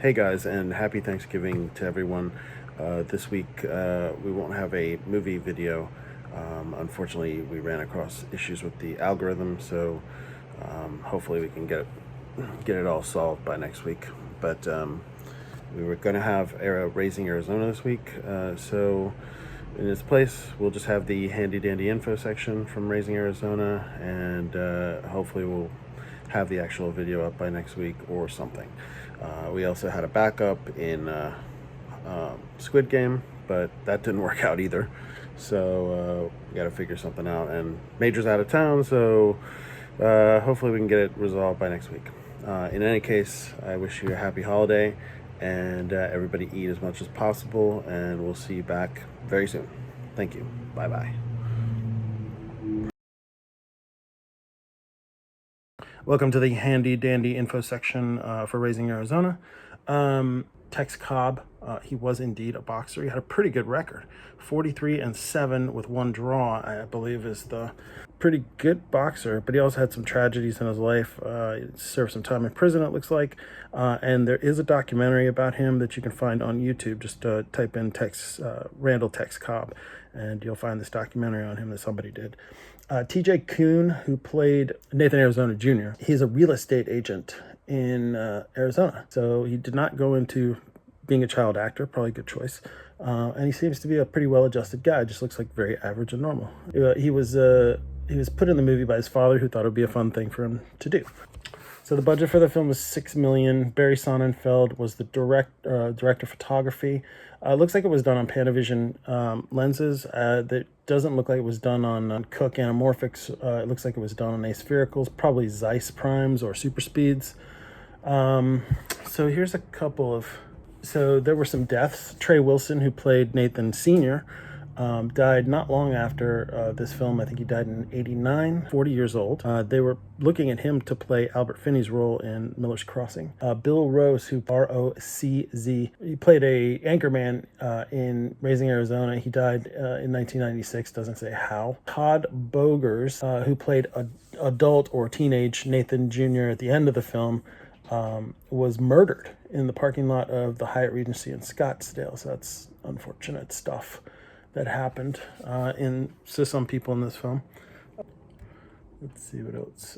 Hey guys, and happy Thanksgiving to everyone. This week we won't have a movie video. Unfortunately, we ran across issues with the algorithm, so hopefully we can get it all solved by next week. But we were going to have Raising Arizona this week, so in its place we'll just have the handy dandy info section from Raising Arizona, and hopefully we'll have the actual video up by next week or something. We also had a backup in Squid Game, but that didn't work out either. So we got to figure something out. And Major's out of town, so hopefully we can get it resolved by next week. In any case, I wish you a happy holiday, and everybody eat as much as possible, and we'll see you back very soon. Thank you. Bye-bye. Welcome to the handy dandy info section for Raising Arizona. Tex Cobb, he was indeed a boxer. He had a pretty good record, 43-7 with one draw, I believe, is the pretty good boxer. But he also had some tragedies in his life. He served some time in prison, it looks like, and there is a documentary about him that you can find on YouTube. Just type in Randall Tex Cobb, and you'll find this documentary on him that somebody did. TJ Kuhn, who played Nathan Arizona Jr., he's a real estate agent in Arizona. So he did not go into being a child actor, probably a good choice. And he seems to be a pretty well-adjusted guy, just looks like very average and normal. He was put in the movie by his father, who thought it would be a fun thing for him to do. So the budget for the film was $6 million. Barry Sonnenfeld was the director of photography. Looks like it was done on Panavision lenses. That doesn't look like it was done on Cooke anamorphics. It looks like it was done on aspherical, probably Zeiss primes or super speeds. So here's a couple of... So there were some deaths. Trey Wilson, who played Nathan Sr., died not long after this film. I think he died in '89, 40 years old. They were looking at him to play Albert Finney's role in Miller's Crossing. Bill Rose, who Roczz, he played a anchorman in Raising Arizona. He died in 1996, doesn't say how. Todd Bogers, who played adult or teenage Nathan Jr. at the end of the film, was murdered in the parking lot of the Hyatt Regency in Scottsdale. So that's unfortunate stuff that happened to some people in this film. Let's see what else.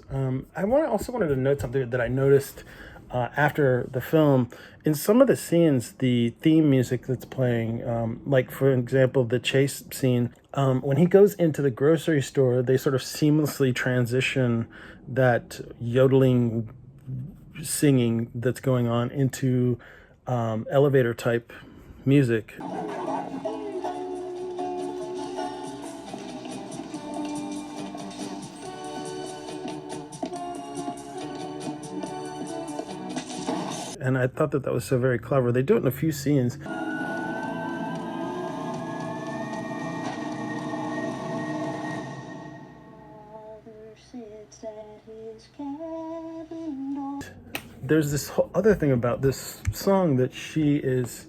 I also wanted to note something that I noticed after the film. In some of the scenes, the theme music that's playing, like for example, the chase scene, when he goes into the grocery store, they sort of seamlessly transition that yodeling singing that's going on into elevator type music. And I thought that was so very clever. They do it in a few scenes. There's this whole other thing about this song that she is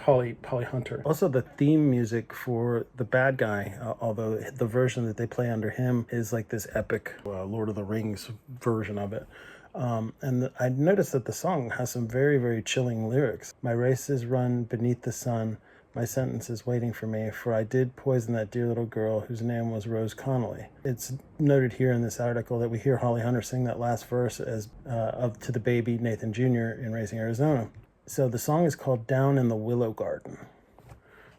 Holly Hunter. Also, the theme music for the bad guy, although the version that they play under him is like this epic Lord of the Rings version of it. And I noticed that the song has some very, very chilling lyrics. My races run beneath the sun. My sentence is waiting for me, for I did poison that dear little girl whose name was Rose Connolly. It's noted here in this article that we hear Holly Hunter sing that last verse as to the baby Nathan Jr. in Raising Arizona. So the song is called Down in the Willow Garden.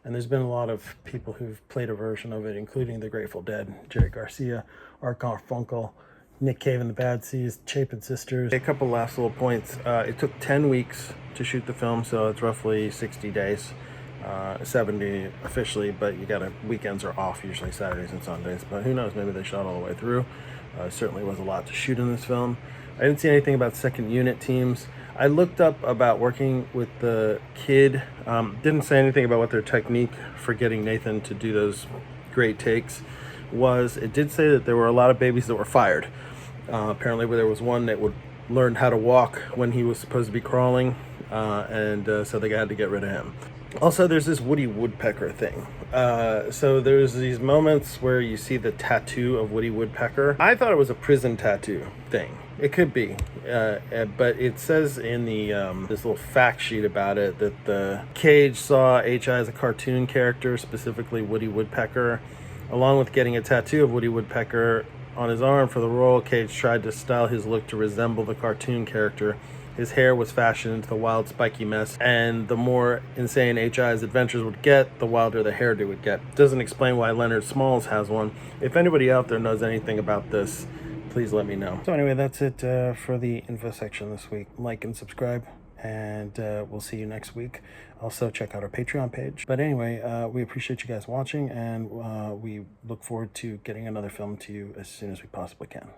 And there's been a lot of people who've played a version of it, including the Grateful Dead, Jerry Garcia, Art Garfunkel, Nick Cave and the Bad Seeds, Chapin Sisters. A couple last little points. It took 10 weeks to shoot the film, so it's roughly 60 days. 70 officially, but weekends are off, usually Saturdays and Sundays, but who knows, maybe they shot all the way through. Certainly was a lot to shoot in this film. I didn't see anything about second unit teams. I looked up about working with the kid. Didn't say anything about what their technique for getting Nathan to do those great takes was. It did say that there were a lot of babies that were fired. Apparently there was one that learned how to walk when he was supposed to be crawling, and so they had to get rid of him. Also, there's this Woody Woodpecker thing. So there's these moments where you see the tattoo of Woody Woodpecker. I thought it was a prison tattoo thing. It could be, but it says in the this little fact sheet about it that the Cage saw H.I. as a cartoon character, specifically Woody Woodpecker. Along with getting a tattoo of Woody Woodpecker on his arm for the role, Cage tried to style his look to resemble the cartoon character. His hair was fashioned into the wild, spiky mess, and the more insane H.I.'s adventures would get, the wilder the hairdo would get. Doesn't explain why Leonard Smalls has one. If anybody out there knows anything about this, please let me know. So anyway, that's it for the info section this week. Like and subscribe, and we'll see you next week. Also, check out our Patreon page. But anyway, we appreciate you guys watching, and we look forward to getting another film to you as soon as we possibly can.